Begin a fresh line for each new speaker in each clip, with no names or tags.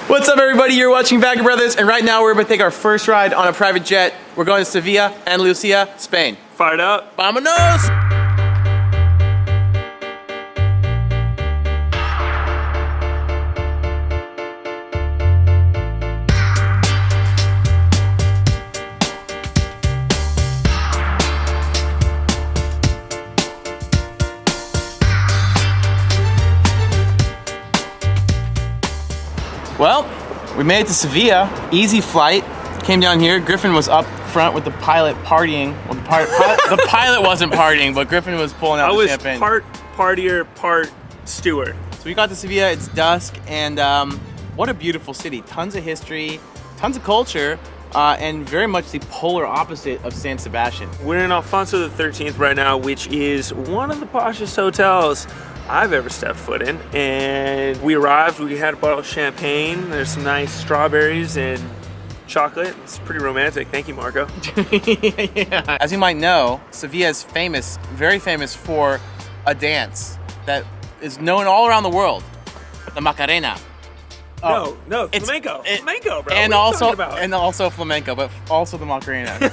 What's up, everybody? You're watching Vagabrothers, and right now we're about to take our first ride on a private jet. We're going to Sevilla and Mallorca, Spain.
Fired up.
Vámonos! Well, we made it to Sevilla. Easy flight. Came down here. Griffin was up front with the pilot partying. Well, the pilot wasn't partying, but Griffin was pulling out the champagne.
I was part partier, part steward.
So we got to Sevilla. It's dusk, and what a beautiful city. Tons of history, tons of culture, and very much the polar opposite of San Sebastian.
We're in Alfonso the 13th right now, which is one of the poshest hotels I've ever stepped foot in. And we arrived, we had a bottle of champagne, there's some nice strawberries and chocolate. It's pretty romantic. Thank you, Marko.
Yeah. As you might know, Sevilla is famous, very famous for a dance that is known all around the world, the Macarena.
No, flamenco. Flamenco, bro.
And
what are you talking about?
also flamenco, but also the Macarena.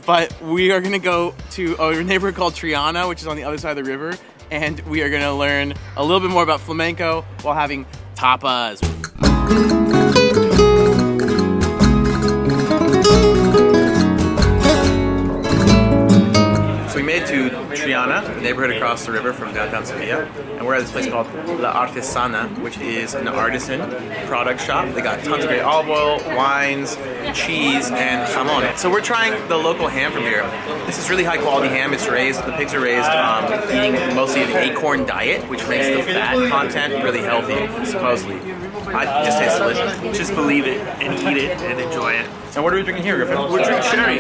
But we are gonna go to a neighborhood called Triana, which is on the other side of the river, and we are gonna learn a little bit more about flamenco while having tapas. So we made it to Triana, a neighborhood across the river from downtown Sevilla, and we're at this place called La Artesana, which is an artisan product shop. They got tons of great olive oil, wines, cheese, and jamon. So we're trying the local ham from here. This is really high quality ham. It's raised, the pigs are raised eating mostly the acorn diet, which makes the fat content really healthy, supposedly. It just tastes delicious.
Just believe it and eat it and enjoy it.
And what are we drinking here, Griffin?
We're drinking sherry.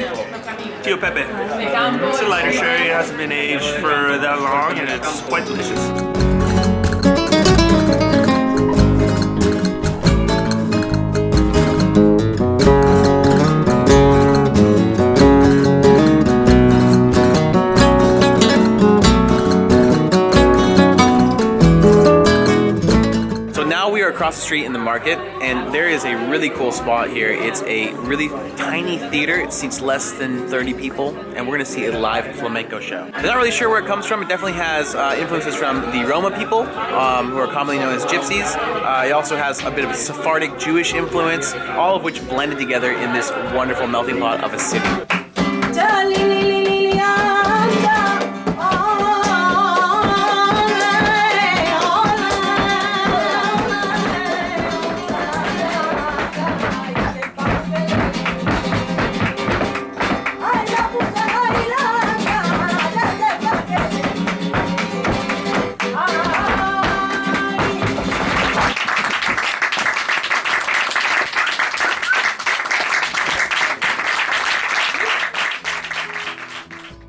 Tio Pepe. It's a lighter sherry. It hasn't been aged for that long, and it's quite delicious.
Across the street in the market, and there is a really cool spot here. It's a really tiny theater. It seats less than 30 people, and we're gonna see a live flamenco show. I'm not really sure where it comes from. It definitely has influences from the Roma people, who are commonly known as gypsies. It also has a bit of a Sephardic Jewish influence, all of which blended together in this wonderful melting pot of a city.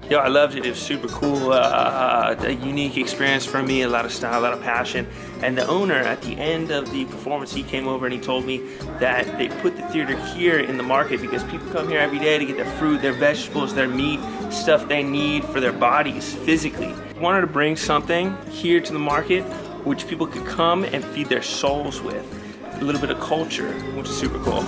Yo, I loved it. It was super cool, a unique experience for me, a lot of style, a lot of passion. And the owner, at the end of the performance, he came over and he told me that they put the theater here in the market because people come here every day to get their fruit, their vegetables, their meat, stuff they need for their bodies physically. I wanted to bring something here to the market which people could come and feed their souls with. A little bit of culture, which is super cool.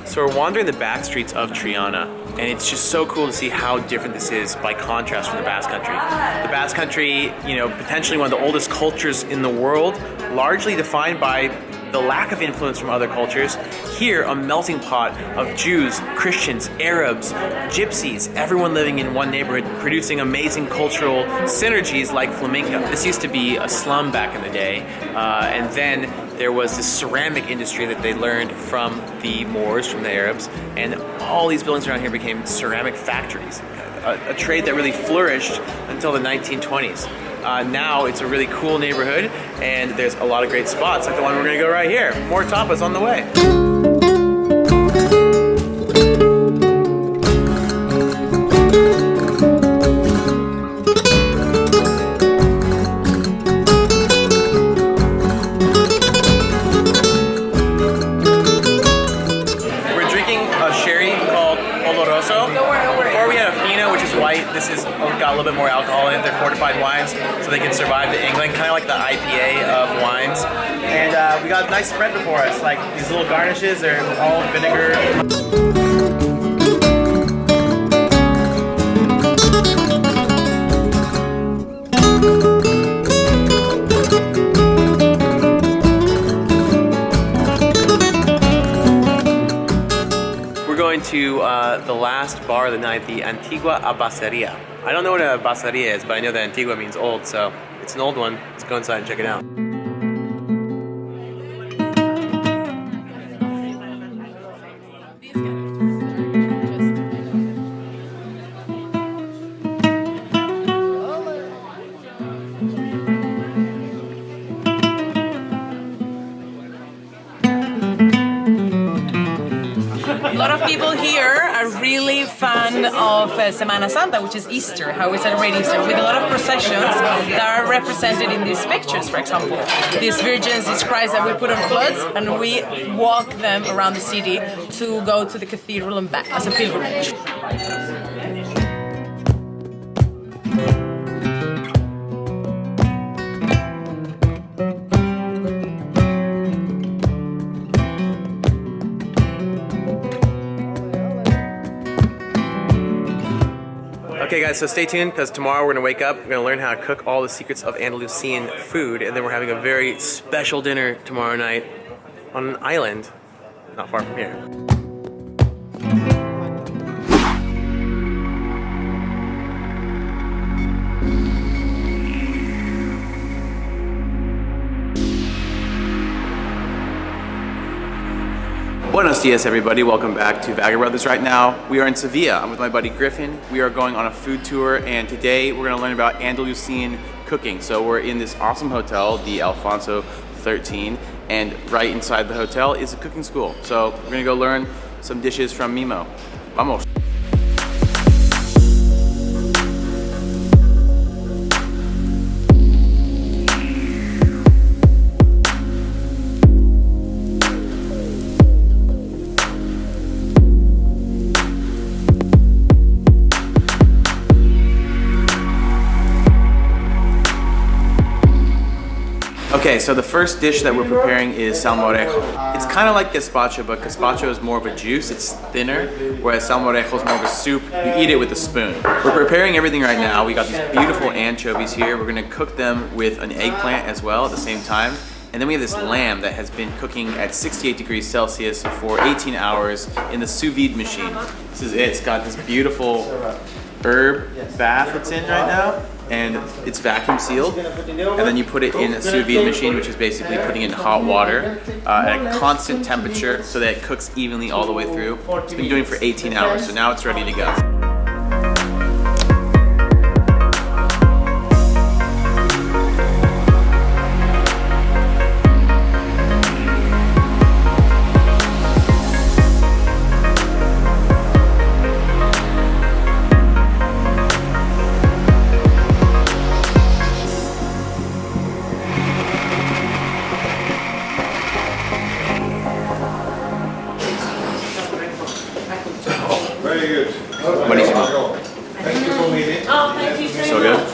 So we're wandering the back streets of Triana, and it's just so cool to see how different this is by contrast from the Basque Country. The Basque Country, you know, potentially one of the oldest cultures in the world, largely defined by the lack of influence from other cultures. Here, a melting pot of Jews, Christians, Arabs, Gypsies, everyone living in one neighborhood, producing amazing cultural synergies like flamenco. This used to be a slum back in the day, and then there was this ceramic industry that they learned from the Moors, from the Arabs, and all these buildings around here became ceramic factories, a trade that really flourished until the 1920s. Now it's a really cool neighborhood, and there's a lot of great spots, like the one we're gonna go right here. More tapas on the way. We're drinking a sherry called Oloroso. Before we had a Fino, which is white. This has got a little bit more alcohol in it. They're fortified wines, so they can survive the England, kind of like the IPA of wines. And we got a nice spread before us, like these little garnishes. They're all vinegar. To the last bar of the night, the Antigua Abaceria. I don't know what a Abaceria is, but I know that Antigua means old, so it's an old one. Let's go inside and check it out.
A lot of people here are really fan of Semana Santa, which is Easter, how we celebrate Easter, with a lot of processions that are represented in these pictures, for example. These virgins, these Christ that we put on floods, and we walk them around the city to go to the cathedral and back as a pilgrimage.
Okay guys, so stay tuned because tomorrow we're gonna wake up, we're gonna learn how to cook all the secrets of Andalusian food, and then we're having a very special dinner tomorrow night on an island not far from here. Buenos dias everybody, welcome back to Vagabrothers. Right now, we are in Sevilla. I'm with my buddy Griffin. We are going on a food tour, and today we're gonna learn about Andalusian cooking. So we're in this awesome hotel, the Alfonso 13, and right inside the hotel is a cooking school. So we're gonna go learn some dishes from MIMO. Vamos. Okay, so the first dish that we're preparing is salmorejo. It's kind of like gazpacho, but gazpacho is more of a juice, it's thinner, whereas salmorejo is more of a soup. You eat it with a spoon. We're preparing everything right now. We got these beautiful anchovies here. We're gonna cook them with an eggplant as well at the same time. And then we have this lamb that has been cooking at 68 degrees Celsius for 18 hours in the sous vide machine. This is it. It's got this beautiful herb bath it's in right now, and it's vacuum sealed, and then you put it in a sous vide machine, which is basically putting it in hot water at a constant temperature so that it cooks evenly all the way through. It's been doing for 18 hours, so now it's ready to go.
Very good.
Buenísimo.
Thank you for meeting.
Oh, thank you very
So
much.
good.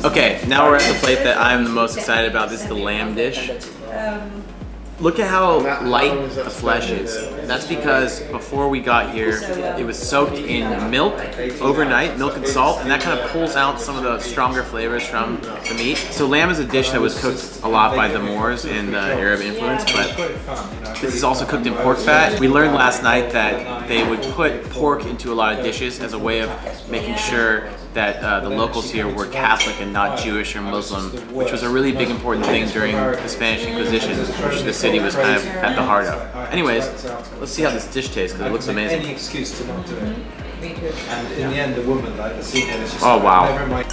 Okay, now we're at the plate that I'm the most excited about. This is the lamb dish. Look at how light the flesh is. That's because before we got here, it was soaked in milk overnight, milk and salt, and that kind of pulls out some of the stronger flavors from the meat. So lamb is a dish that was cooked a lot by the Moors in the Arab influence, but this is also cooked in pork fat. We learned last night that they would put pork into a lot of dishes as a way of making sure that the locals here were Catholic and not Jewish or Muslim, which was a really big important thing during the Spanish Inquisition, which the city was kind of at the heart of. Anyways, let's see how this dish tastes because it looks amazing.
Any excuse to not do it. And in the end, the woman, like the senior, is just
Oh, wow.
never mind.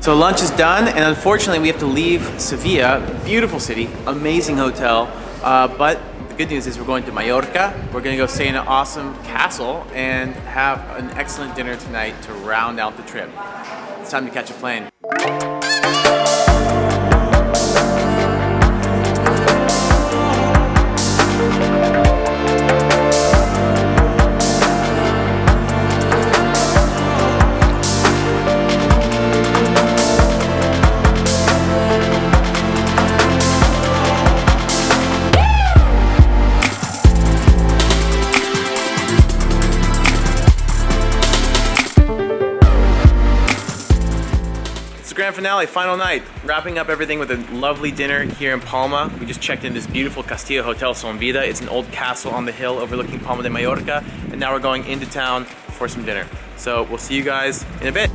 So So lunch is done, and unfortunately we have to leave Sevilla, beautiful city, amazing hotel, but the good news is we're going to Mallorca. We're gonna go stay in an awesome castle and have an excellent dinner tonight to round out the trip. It's time to catch a plane. Grand finale, final night. Wrapping up everything with a lovely dinner here in Palma. We just checked in this beautiful Castillo Hotel Blvd. It's an old castle on the hill overlooking Palma de Mallorca. And now we're going into town for some dinner. So we'll see you guys in a bit.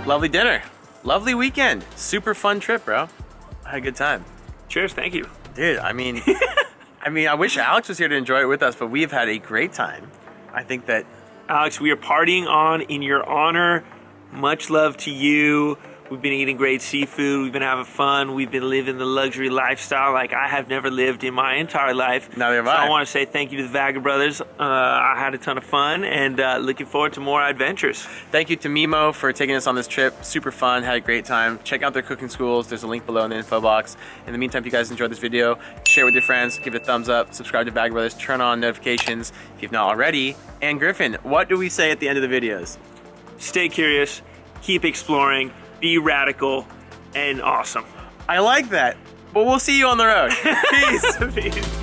Lovely dinner, lovely weekend, super fun trip, bro. I had a good time.
Cheers, thank you.
Dude, I mean, I wish Alex was here to enjoy it with us, but we've had a great time. I think that...
Alex, we are partying on in your honor. Much love to you. We've been eating great seafood. We've been having fun. We've been living the luxury lifestyle like I have never lived in my entire life.
Neither have
so
I.
I want to say thank you to the Vagabrothers. I had a ton of fun and looking forward to more adventures.
Thank you to MIMO for taking us on this trip. Super fun, had a great time. Check out their cooking schools. There's a link below in the info box. In the meantime, if you guys enjoyed this video, share with your friends, give it a thumbs up, subscribe to Vagabrothers, turn on notifications if you've not already. And Griffin, what do we say at the end of the videos?
Stay curious, keep exploring, be radical, and awesome.
I like that. But we'll see you on the road. Peace.
Peace.